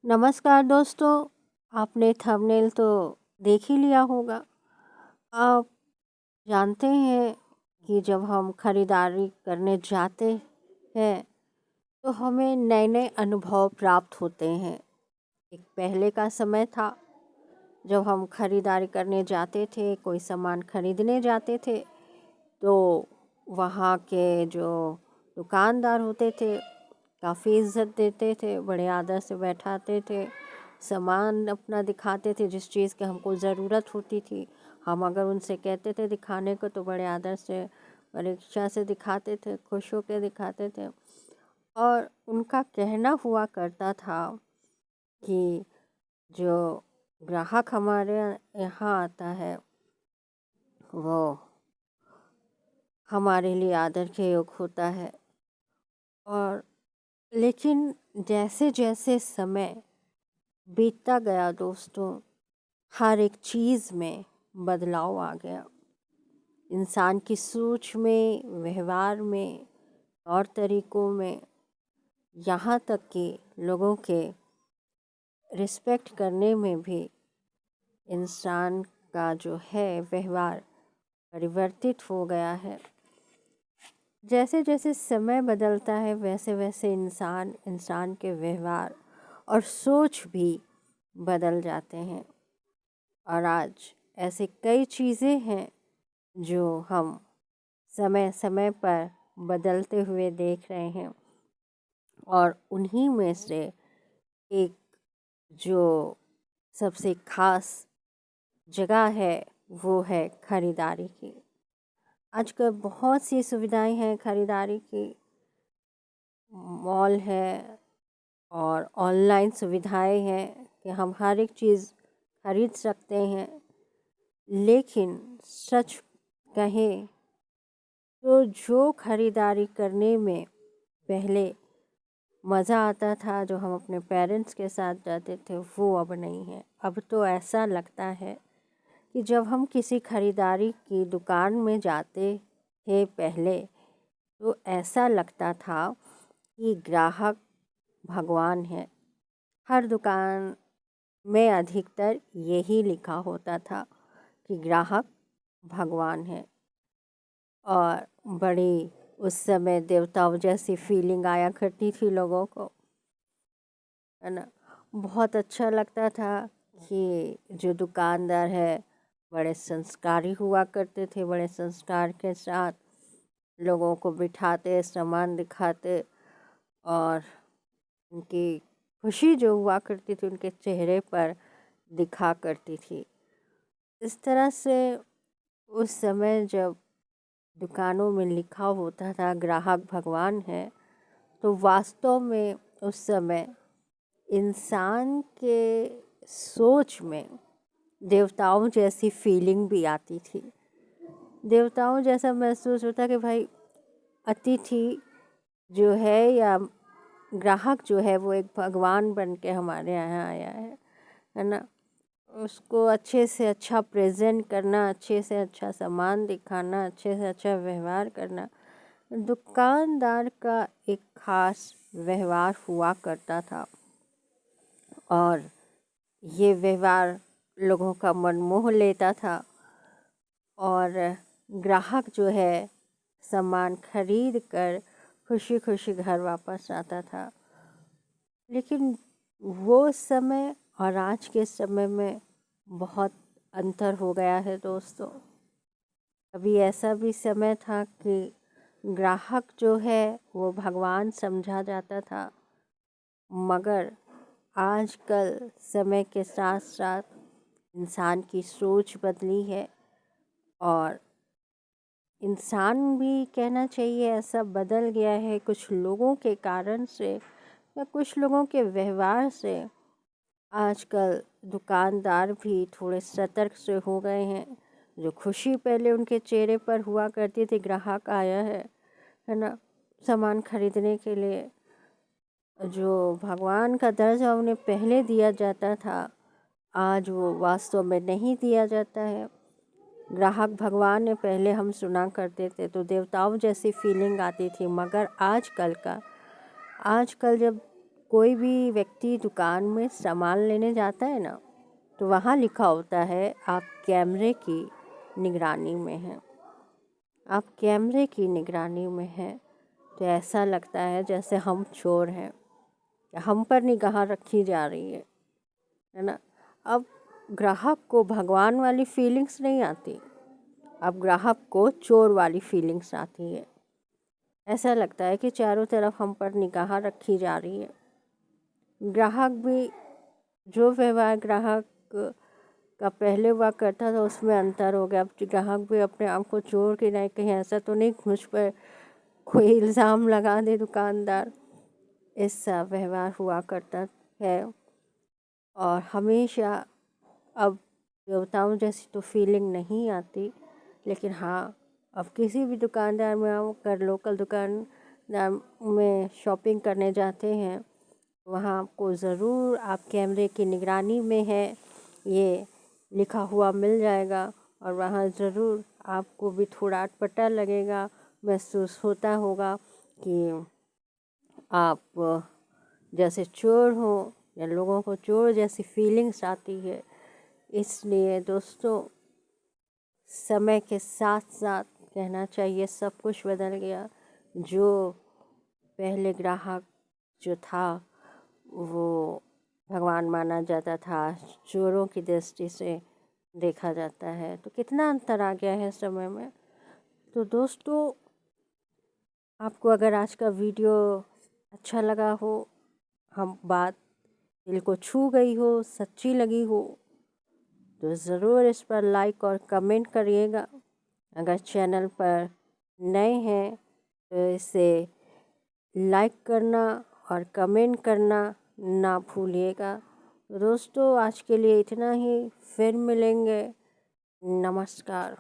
नमस्कार दोस्तों। आपने थंबनेल तो देख ही लिया होगा। आप जानते हैं कि जब हम खरीदारी करने जाते हैं तो हमें नए नए अनुभव प्राप्त होते हैं। एक पहले का समय था जब हम खरीदारी करने जाते थे, कोई सामान खरीदने जाते थे तो वहाँ के जो दुकानदार होते थे काफ़ी इज़्ज़त देते थे, बड़े आदर से बैठाते थे, सामान अपना दिखाते थे जिस चीज़ की हमको ज़रूरत होती थी। हम अगर उनसे कहते थे दिखाने को तो बड़े आदर से, बड़े इच्छा से दिखाते थे, खुश होकर दिखाते थे। और उनका कहना हुआ करता था कि जो ग्राहक हमारे यहाँ आता है वो हमारे लिए आदर के योग होता है। और लेकिन जैसे जैसे समय बीतता गया दोस्तों, हर एक चीज़ में बदलाव आ गया। इंसान की सोच में, व्यवहार में, और तरीक़ों में, यहाँ तक कि लोगों के रिस्पेक्ट करने में भी इंसान का जो है व्यवहार परिवर्तित हो गया है। जैसे जैसे समय बदलता है वैसे वैसे इंसान के व्यवहार और सोच भी बदल जाते हैं। और आज ऐसे कई चीज़ें हैं जो हम समय समय पर बदलते हुए देख रहे हैं। और उन्हीं में से एक जो सबसे ख़ास जगह है वो है ख़रीदारी की। आजकल बहुत सी सुविधाएं हैं ख़रीदारी की। मॉल है और ऑनलाइन सुविधाएं हैं कि हम हर एक चीज़ खरीद सकते हैं। लेकिन सच कहें तो जो ख़रीदारी करने में पहले मज़ा आता था, जो हम अपने पेरेंट्स के साथ जाते थे, वो अब नहीं है। अब तो ऐसा लगता है कि जब हम किसी ख़रीदारी की दुकान में जाते थे पहले तो ऐसा लगता था कि ग्राहक भगवान है। हर दुकान में अधिकतर यही लिखा होता था कि ग्राहक भगवान है। और बड़ी उस समय देवताओं जैसी फीलिंग आया करती थी लोगों को, है ना। बहुत अच्छा लगता था कि जो दुकानदार है बड़े संस्कारी हुआ करते थे, बड़े संस्कार के साथ लोगों को बिठाते, सामान दिखाते और उनकी खुशी जो हुआ करती थी उनके चेहरे पर दिखा करती थी। इस तरह से उस समय जब दुकानों में लिखा होता था ग्राहक भगवान है तो वास्तव में उस समय इंसान के सोच में देवताओं जैसी फीलिंग भी आती थी। देवताओं जैसा महसूस होता कि भाई अतिथि जो है या ग्राहक जो है वो एक भगवान बन के हमारे यहाँ आया है ना। उसको अच्छे से अच्छा प्रेजेंट करना, अच्छे से अच्छा सामान दिखाना, अच्छे से अच्छा व्यवहार करना दुकानदार का एक ख़ास व्यवहार हुआ करता था। और ये व्यवहार लोगों का मन मोह लेता था और ग्राहक जो है सामान खरीद कर खुशी खुशी घर वापस आता था। लेकिन वो समय और आज के समय में बहुत अंतर हो गया है दोस्तों। अभी ऐसा भी समय था कि ग्राहक जो है वो भगवान समझा जाता था, मगर आजकल समय के साथ साथ इंसान की सोच बदली है और इंसान भी कहना चाहिए ऐसा बदल गया है कुछ लोगों के कारण से या कुछ लोगों के व्यवहार से। आजकल दुकानदार भी थोड़े सतर्क से हो गए हैं। जो खुशी पहले उनके चेहरे पर हुआ करती थी ग्राहक आया है ना सामान खरीदने के लिए, जो भगवान का दर्जा उन्हें पहले दिया जाता था आज वो वास्तव में नहीं दिया जाता है। ग्राहक भगवान ने पहले हम सुना करते थे तो देवताओं जैसी फीलिंग आती थी, मगर आजकल जब कोई भी व्यक्ति दुकान में सामान लेने जाता है ना, तो वहाँ लिखा होता है आप कैमरे की निगरानी में हैं। आप कैमरे की निगरानी में हैं, तो ऐसा लगता है जैसे हम चोर हैं, हम पर निगाह रखी जा रही है ना। अब ग्राहक को भगवान वाली फीलिंग्स नहीं आती, अब ग्राहक को चोर वाली फीलिंग्स आती है। ऐसा लगता है कि चारों तरफ हम पर निगाह रखी जा रही है। ग्राहक भी, जो व्यवहार ग्राहक का पहले हुआ करता था उसमें अंतर हो गया। अब ग्राहक भी अपने आप को चोर के नहीं, कहीं ऐसा तो नहीं मुझ पर कोई इल्ज़ाम लगा दे दुकानदार, ऐसा व्यवहार हुआ करता है। और हमेशा अब देवताओं जैसी तो फीलिंग नहीं आती, लेकिन हाँ, अब किसी भी दुकानदार में हम अगर लोकल दुकानदार में शॉपिंग करने जाते हैं, वहाँ आपको ज़रूर आप कैमरे की निगरानी में है ये लिखा हुआ मिल जाएगा, और वहाँ ज़रूर आपको भी थोड़ा अटपटा लगेगा, महसूस होता होगा कि आप जैसे चोर हो, या लोगों को चोर जैसी फीलिंग्स आती है। इसलिए दोस्तों, समय के साथ साथ कहना चाहिए सब कुछ बदल गया। जो पहले ग्राहक जो था वो भगवान माना जाता था, चोरों की दृष्टि से देखा जाता है, तो कितना अंतर आ गया है समय में। तो दोस्तों, आपको अगर आज का वीडियो अच्छा लगा हो, हम बात दिल को छू गई हो, सच्ची लगी हो, तो ज़रूर इस पर लाइक और कमेंट करिएगा। अगर चैनल पर नए हैं तो इसे लाइक करना और कमेंट करना ना भूलिएगा। दोस्तों, आज के लिए इतना ही, फिर मिलेंगे। नमस्कार।